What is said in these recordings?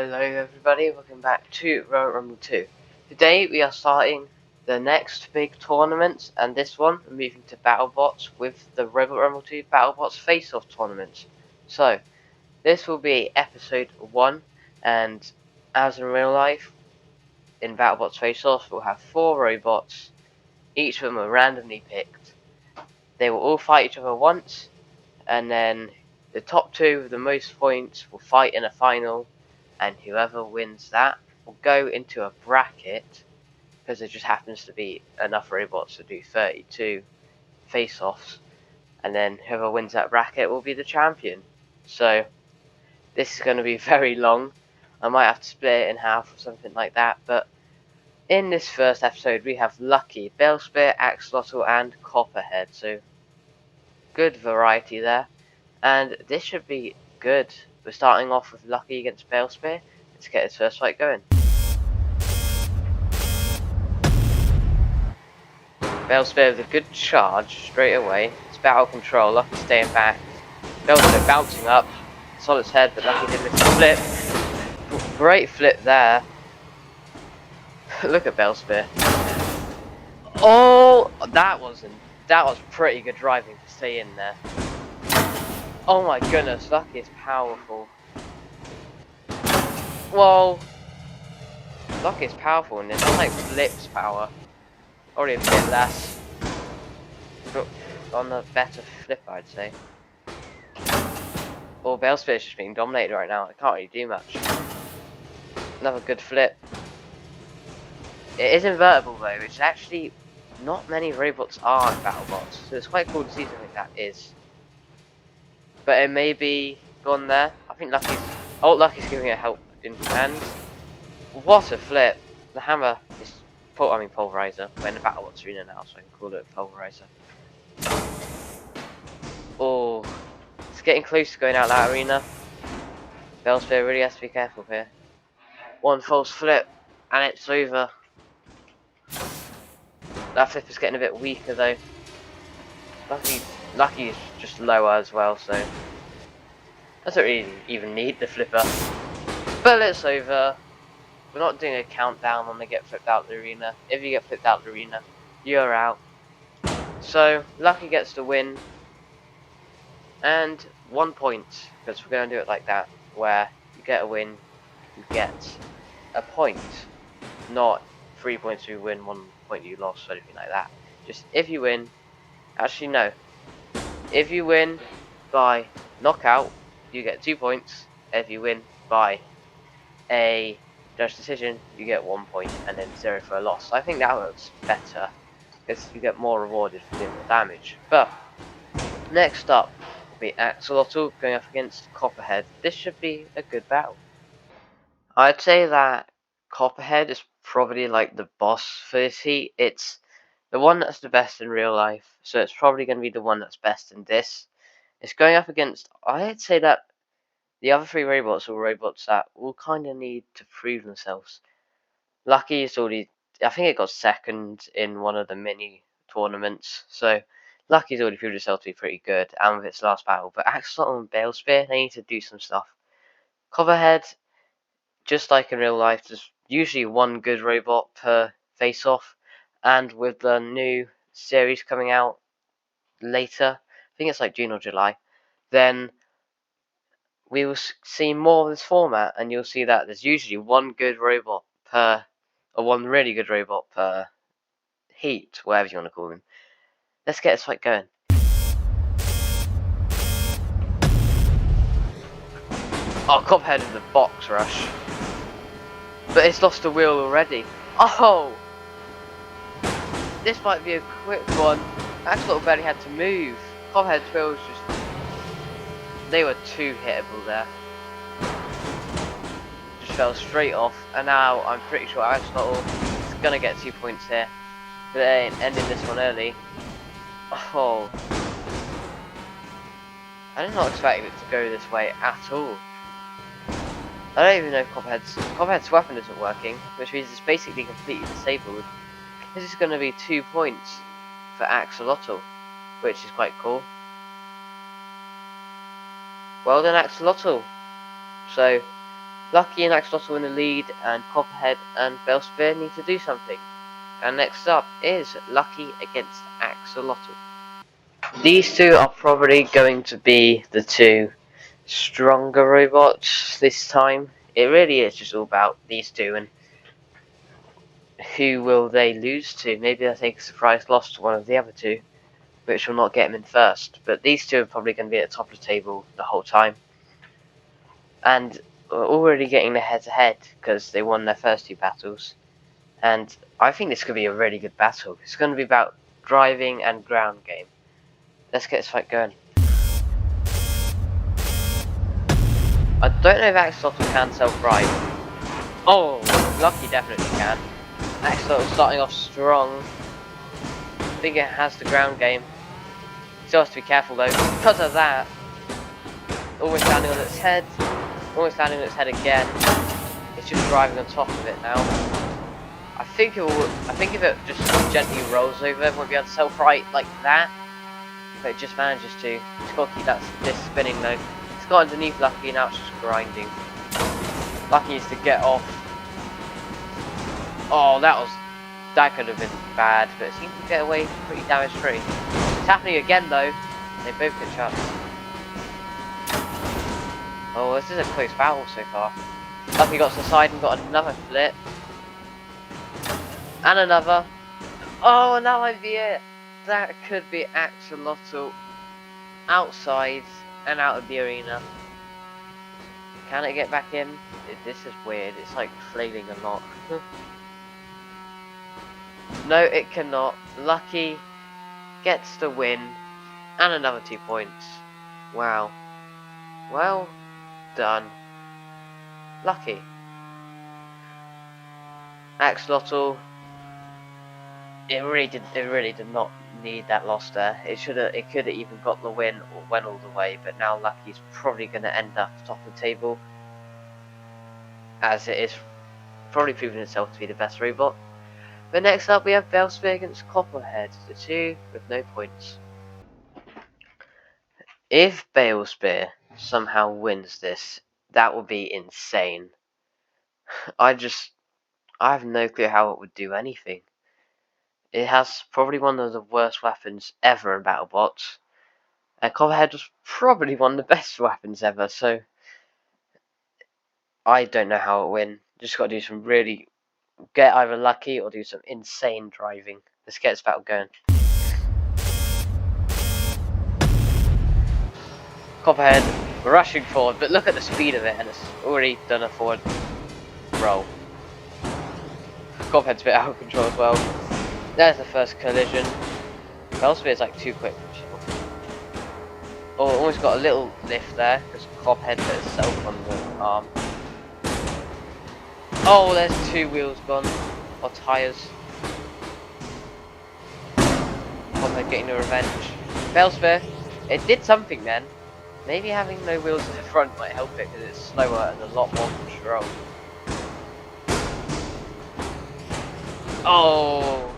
Hello everybody, welcome back to Royal Rumble 2. Today we are starting the next big tournament, and this one we're moving to battlebots with the Royal Rumble 2 battlebots face-off tournament. So, this will be episode 1, and as in real life, in battlebots face-off we'll have 4 robots, each of them are randomly picked. They will all fight each other once, and then the top 2 with the most points will fight in a final. And whoever wins that will go into a bracket, because there just happens to be enough robots to do 32 face-offs, and then whoever wins that bracket will be the champion. So this is going to be very long. I might have to split it in half or something like that, but in this first episode we have Lucky, Bellspear, Axolotl and Copperhead, so good variety there, and this should be good. We're starting off with Lucky against Bellspear. Let's get his first fight going. Bellspear with a good charge straight away. It's battle control, Lucky staying back. Bellspear bouncing up. It's on its head, but Lucky did miss the flip. Great flip there. Look at Bellspear. Oh, that was pretty good driving to stay in there. Oh my goodness, Lucky is powerful. Whoa. Lucky is powerful in this. It's like flips power. Already a bit less. But on the better flip, I'd say. Well, Bellspear is just being dominated right now. I can't really do much. Another good flip. It is invertible though, which actually not many robots are in BattleBots, so it's quite cool to see something that is. But it may be gone there. I think Lucky's giving it help in command. What a flip! The hammer is pulverizer. We're in the BattleBots arena now, so I can call it a pulverizer. Oh, it's getting close to going out that arena. Bellspear really has to be careful here. One false flip, and it's over. That flip is getting a bit weaker though. Lucky is just lower as well, so doesn't really even need the flipper. But it's over. We're not doing a countdown when they get flipped out of the arena. If you get flipped out of the arena, you're out. So Lucky gets the win. And 1 point, because we're going to do it like that, where you get a win, you get a point. Not 3 points if you win, 1 point you lost, or anything like that. Just if you win, actually no. If you win by knockout, you get 2 points. If you win by a judge decision, you get 1 point, and then 0 for a loss. So I think that works better, because you get more rewarded for doing the damage. But next up will be Axolotl going up against Copperhead. This should be a good battle. I'd say that Copperhead is probably like the boss for this heat. It's the one that's the best in real life, so it's probably going to be the one that's best in this. It's going up against, I'd say that the other 3 robots are robots that will kind of need to prove themselves. Lucky is already, I think it got second in one of the mini tournaments, so Lucky's already proved itself to be pretty good, and with its last battle. But Axolotl and Bellspear, they need to do some stuff. Copperhead, just like in real life, there's usually 1 good robot per face-off, and with the new series coming out later, I think it's like June or July, then we will see more of this format, and you'll see that there's usually 1 good robot per, or 1 really good robot per heat, whatever you want to call them. Let's get this fight going. Oh, Copperhead in the box rush. But it's lost a wheel already. Oh! This might be a quick one. Axolotl barely had to move. Copperhead's wheels just... they were too hittable there. Just fell straight off. And now I'm pretty sure Axolotl is going to get 2 points here. But they ain't ending this one early. Oh. I did not expect it to go this way at all. I don't even know if Copperhead's weapon isn't working, which means it's basically completely disabled. This is going to be 2 points for Axolotl, which is quite cool. Well done, Axolotl. So Lucky and Axolotl in the lead, and Copperhead and Bellspear need to do something. And next up is Lucky against Axolotl. These two are probably going to be the two stronger robots this time. It really is just all about these two and who will they lose to. Maybe they'll take a surprise loss to one of the other two, which will not get them in first. But these two are probably going to be at the top of the table the whole time. And are already getting the head-to-head because they won their first two battles. And I think this could be a really good battle. It's going to be about driving and ground game. Let's get this fight going. I don't know if Axolotl can self-ride. Oh, Lucky definitely can. Axolotl starting off strong. I think it has the ground game. Still has to be careful though, because of that. Almost landing on its head. Almost landing on its head again. It's just driving on top of it now. I think if it just gently rolls over, it won't be able to self-right like that. But it just manages to. It's got to keep this spinning though. It's got underneath Lucky, now it's just grinding. Lucky needs to get off. Oh, that could have been bad, but it seems to get away pretty damage free. It's happening again though. They both get shot. Oh, this is a close battle so far. Lucky got to the side and got another flip. And another. Oh, that might be it. That could be Axolotl outside and out of the arena. Can it get back in? This is weird. It's like flailing a lot. No, it cannot. Lucky gets the win and another 2 points. Wow. Well done. Lucky. Axolotl. It really did not need that loss there. It could have even got the win or went all the way, but now Lucky's probably going to end up top of the table, as it is probably proven itself to be the best robot. But next up we have Bellspear against Copperhead, the two with no points. If Bellspear somehow wins this, that would be insane. I have no clue how it would do anything. It has probably one of the worst weapons ever in battlebots. And Copperhead was probably one of the best weapons ever, so I don't know how it'll win. Just gotta do some really get either lucky or do some insane driving. Let's get this battle going. Copperhead rushing forward, but look at the speed of it, and it's already done a forward roll. Copperhead's a bit out of control as well. There's the first collision. Bellspear's like too quick for sure. Oh, almost got a little lift there because Copperhead put itself on the arm. Oh, there's 2 wheels gone, or tyres. Copperhead getting the revenge. Bellspear, it did something then. Maybe having no wheels in the front might help it because it's slower and a lot more control. Oh,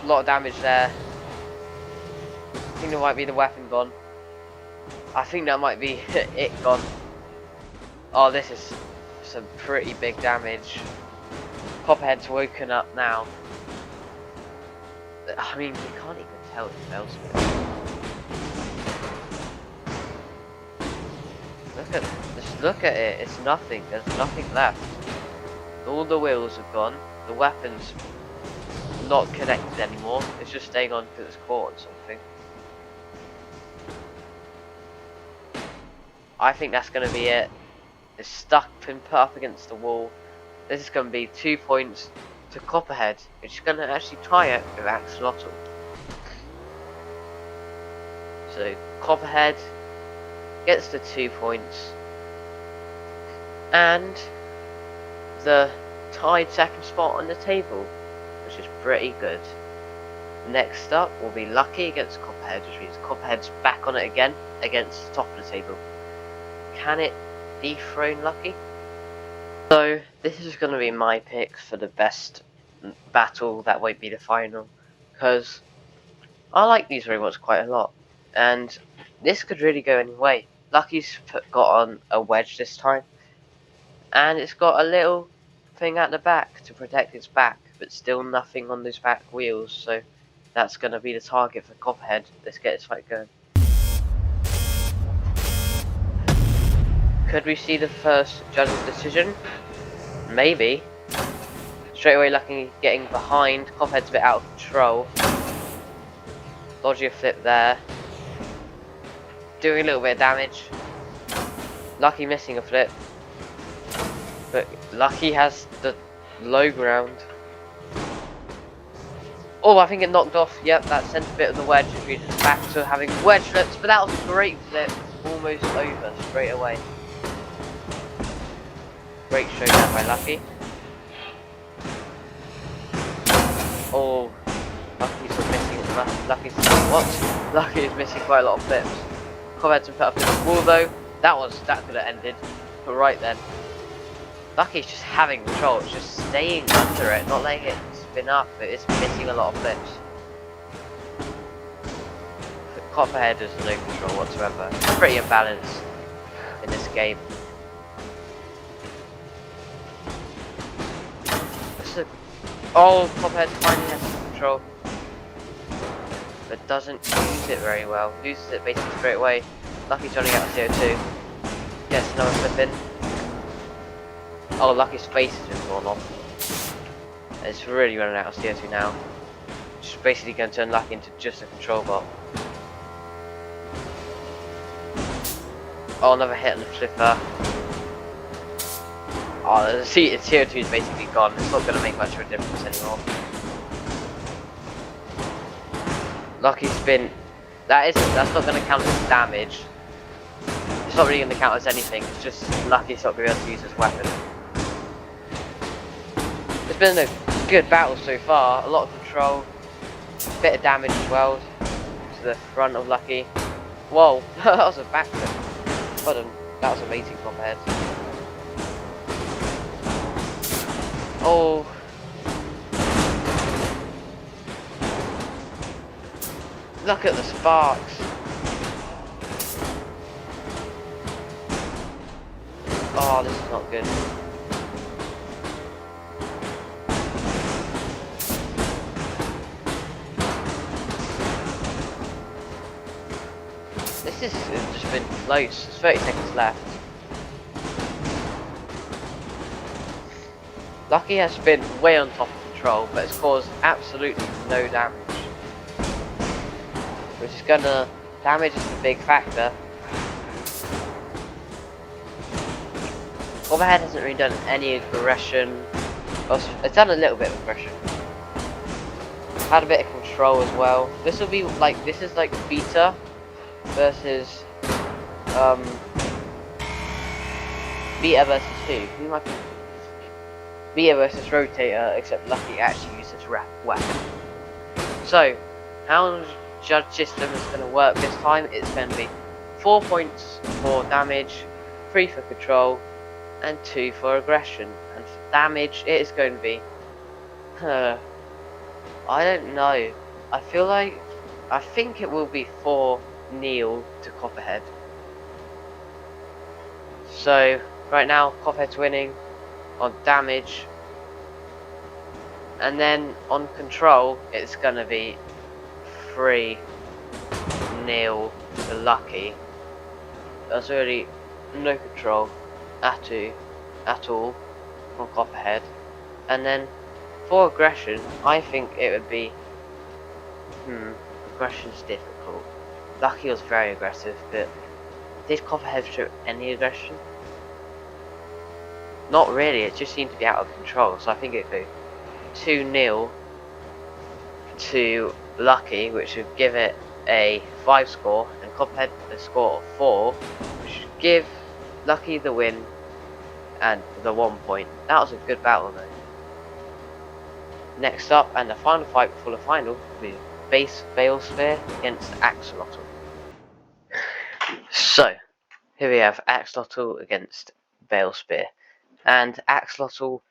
a lot of damage there. I think that might be the weapon gone. I think that might be it gone. Oh, this is some pretty big damage. Copperhead's woken up now. I mean, you can't even tell it's Bellspear. Just look at it. It's nothing. There's nothing left. All the wheels have gone. The weapon's not connected anymore. It's just staying on because it's caught on something. I think that's going to be it. It's stuck and put up against the wall. This is going to be 2 points to Copperhead, which is going to actually tie it with Axolotl. So Copperhead gets the 2 points and the tied second spot on the table, which is pretty good. Next up will be Lucky against Copperhead, which means Copperhead's back on it again against the top of the table. Can it dethrone Lucky? So this is going to be my pick for the best battle that won't be the final, because I like these robots quite a lot, and this could really go any way. Lucky's got on a wedge this time, And it's got a little thing at the back to protect its back, but still nothing on those back wheels, so that's going to be the target for Copperhead. Let's get this fight going. Could we see the first judge's decision? Maybe. Straight away Lucky getting behind. Copperhead's a bit out of control. Dodgy a flip there. Doing a little bit of damage. Lucky missing a flip. But Lucky has the low ground. Oh, I think it knocked off. Yep, that sent a bit of the wedge. It's back to having wedge flips. But that was a great flip. Almost over straight away. Great showdown by Lucky. Oh, Lucky's missing. Lucky is missing quite a lot of flips. Copperhead's put up this wall though. That could have ended. But right then, Lucky's just having control. It's just staying under it, not letting it spin up. But it's missing a lot of flips. Copperhead has no control whatsoever. It's pretty imbalanced in this game. Oh, Copperhead finally has some control. But doesn't use it very well. Loses it basically straight away. Lucky's running out of CO2. Gets another flip in. Oh, Lucky's face has been torn off. It's really running out of CO2 now. It's basically going to turn Lucky into just a control bot. Oh, another hit on the flipper. Oh, the CO2 is basically gone. It's not going to make much of a difference anymore. Lucky's spin. That's not going to count as damage. It's not really going to count as anything. It's just Lucky's not going to be able to use his weapon. It's been a good battle so far. A lot of control. A bit of damage as well to the front of Lucky. Whoa, that was a backflip. Well done. That was amazing, Copperhead. Oh. Look at the sparks. Oh, this is not good. This has just been close. There's 30 seconds left. Lucky has been way on top of control, but it's caused absolutely no damage. Which is gonna... damage is the big factor. Copperhead hasn't really done any aggression. It's done a little bit of aggression. Had a bit of control as well. This will be like... this is like beta versus... beta versus who? Who might be... Beta versus Rotator, except Lucky actually uses weapon. So, how the judge system is going to work this time? It's going to be 4 points for damage, 3 for control, and 2 for aggression. And for damage, it is going to be... I don't know. I think it will be 4 kneel to Copperhead. So, right now, Copperhead's winning on damage, and then on control it's gonna be 3-0 to Lucky. There's really no control at all from Copperhead. And then for aggression, I think it would be aggression's difficult. Lucky was very aggressive, but did Copperhead show any aggression? Not really, it just seemed to be out of control, so I think it'd be 2-0 to Lucky, which would give it a 5 score, and Copperhead a score of 4, which would give Lucky the win and the 1 point. That was a good battle though. Next up, and the final fight before the final, will be Veilsphere against Axolotl. So, here we have Axolotl against Veilsphere. And Axolotl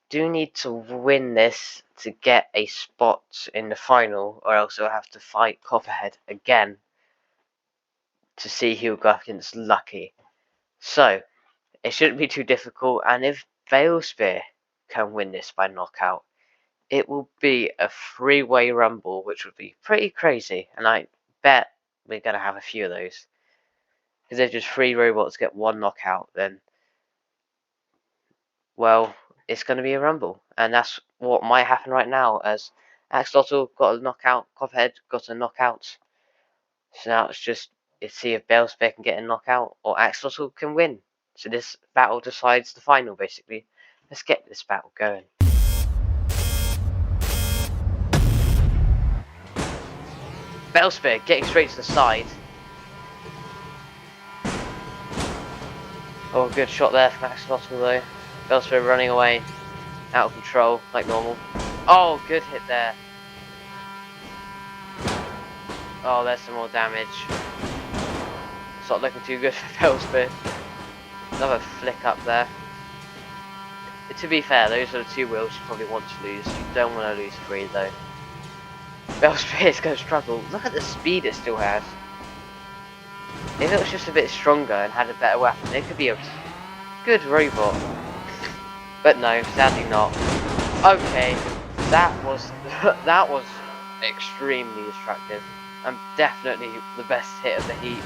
do need to win this to get a spot in the final, or else they'll have to fight Copperhead again to see who will go up against Lucky. So, It shouldn't be too difficult, and if Veilspear can win this by knockout, it will be a three-way rumble, which would be pretty crazy, and I bet we're going to have a few of those. Because if just 3 robots get 1 knockout, then, well, it's going to be a rumble. And that's what might happen right now, as Axolotl got a knockout, Copperhead got a knockout. So now it's just, see if Veilspear can get a knockout, or Axolotl can win. So this battle decides the final, basically. Let's get this battle going. Veilspear getting straight to the side. Oh, good shot there from Axolotl though. Veilspear running away, out of control, like normal. Oh, good hit there. Oh, there's some more damage. It's not looking too good for Veilspear. Another flick up there. To be fair, those are the 2 wheels you probably want to lose. You don't want to lose 3 though. Veilspear is going to struggle. Look at the speed it still has. If it was just a bit stronger and had a better weapon, it could be a good robot. But no, sadly not. Okay, that was extremely destructive. And definitely the best hit of the heat.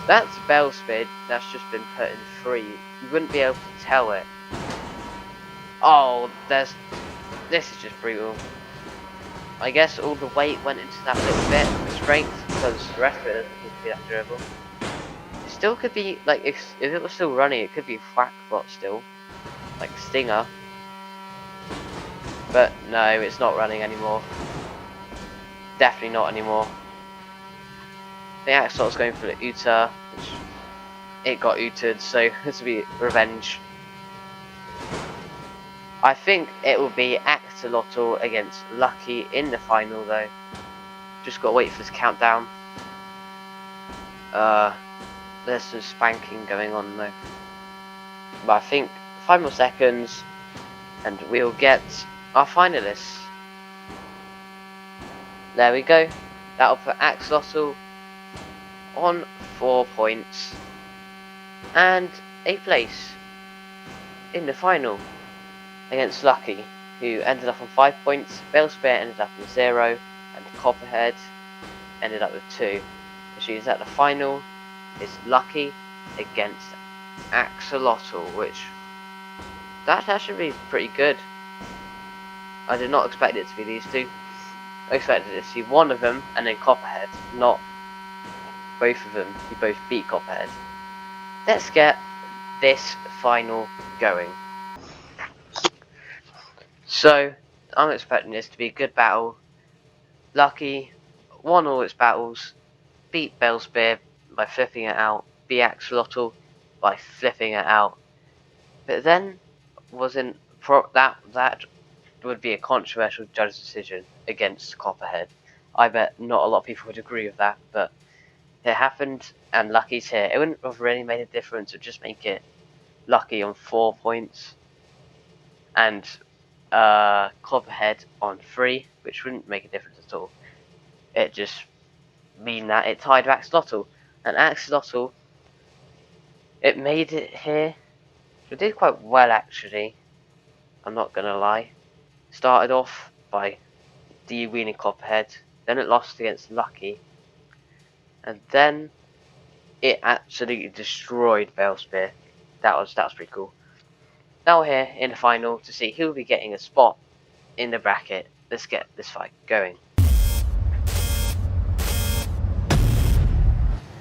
That's Veilspear that's just been put in 3. You wouldn't be able to tell it. Oh, this is just brutal. I guess all the weight went into that little bit of strength, because the rest of it doesn't seem to be that durable. It still could be, like, if it was still running, it could be Whackbot still. Like Stinger. But no, it's not running anymore. Definitely not anymore. The Axolotl's going for the Uta, which it got Uted, so this will be revenge. I think it will be Axolotl against Lucky in the final though. Just gotta wait for this countdown. There's some spanking going on though. But I think 5 more seconds and we'll get our finalists. There we go. That'll put Axolotl on 4 points and a place in the final against Lucky, who ended up on 5 points. Veilspear ended up with 0, and Copperhead ended up with 2. Which means that the final is Lucky against Axolotl, which that should be pretty good. I did not expect it to be these 2. I expected to see one of them and then Copperhead, not both of them who both beat Copperhead. Let's get this final going. So, I'm expecting this to be a good battle. Lucky won all its battles, beat Veilspear by flipping it out, beat Axolotl by flipping it out. But then that would be a controversial judge decision against Copperhead. I bet not a lot of people would agree with that, but it happened and Lucky's here. It wouldn't have really made a difference, it would just make it Lucky on 4 points and Copperhead on 3, which wouldn't make a difference at all. It just mean that it tied Axolotl, and Axolotl, it made it here. It did quite well actually, I'm not gonna lie. Started off by de-weaning Copperhead, then it lost against Lucky, and then it absolutely destroyed Veilspear. That was pretty cool. Now we're here in the final to see who will be getting a spot in the bracket. Let's get this fight going.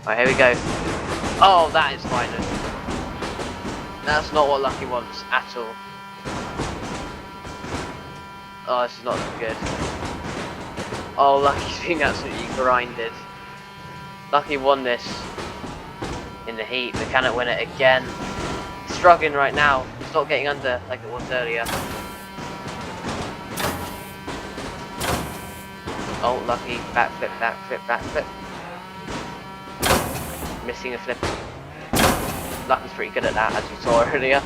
Alright, here we go. Oh, that is violent. That's not what Lucky wants at all. Oh, this is not good. Oh, Lucky's being absolutely grinded. Lucky won this in the heat, but cannot win it again. It's struggling right now. It's not getting under like it was earlier. Oh, Lucky, backflip, backflip, backflip. Missing a flip. Lucky's pretty good at that, as you saw earlier.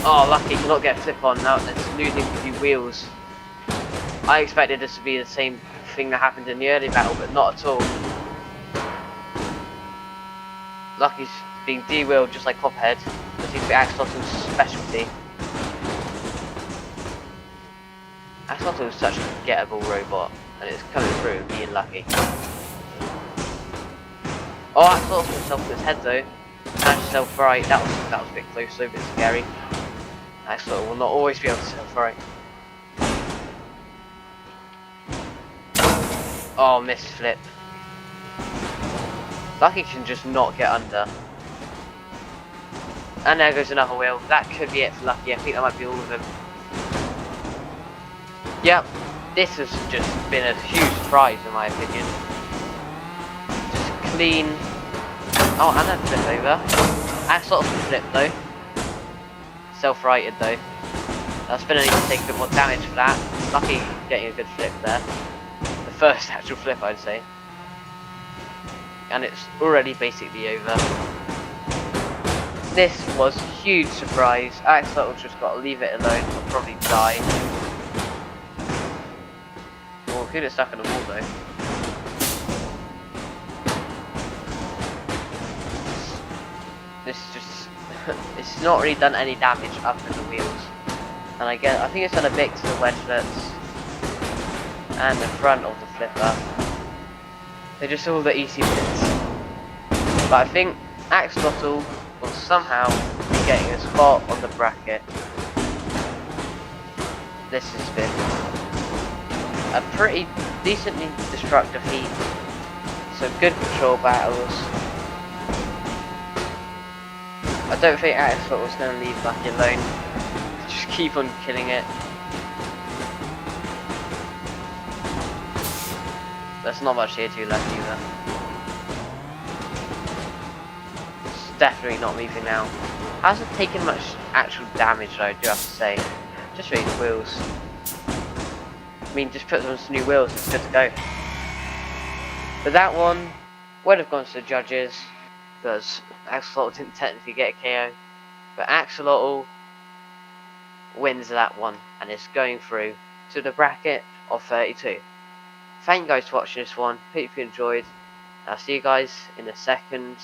Oh, Lucky cannot get a flip on now. It's losing a few wheels. I expected this to be the same thing that happened in the early battle, but not at all. Lucky's being de-wheeled just like Cophead. That seems to be Axolotl's specialty. Axolotl is such a gettable robot, and it's coming through being lucky. Oh, Axolotl himself with his head though. Managed to self-right. That was a bit close, so a bit scary. Axolotl will not always be able to self-right. Oh, missed flip. Lucky can just not get under. And there goes another wheel. That could be it for Lucky. I think that might be all of them. Yep, this has just been a huge surprise in my opinion. Just clean. Oh, and then flip over. Axolotl flip though. Self-righted though. That's gonna need to take a bit more damage for that. Lucky getting a good flip there. The first actual flip, I'd say. And it's already basically over. This was a huge surprise. Axolotl just got to leave it alone. He'll probably die. Oh, could get stuck in the wall though. This is just it's not really done any damage other than the wheels. And I think it's done a bit to the wedgelets and the front of the flipper. They're just all the easy bits. But I think Axolotl will somehow be getting a spot on the bracket. This has been a pretty decently destructive heat. Some good control battles. I don't think Axolotl's going to leave Lucky alone. Just keep on killing it. There's not much here to Lucky either. It's definitely not moving now. Hasn't taken much actual damage though, I do have to say. Just really the wheels. I mean, just put them on some new wheels, it's good to go. But that one would have gone to the judges, because Axolotl didn't technically get a KO. But Axolotl wins that one, and is going through to the bracket of 32. Thank you guys for watching this one, hope you enjoyed. I'll see you guys in the second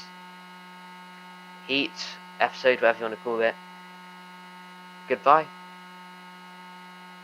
heat, episode, whatever you want to call it. Goodbye.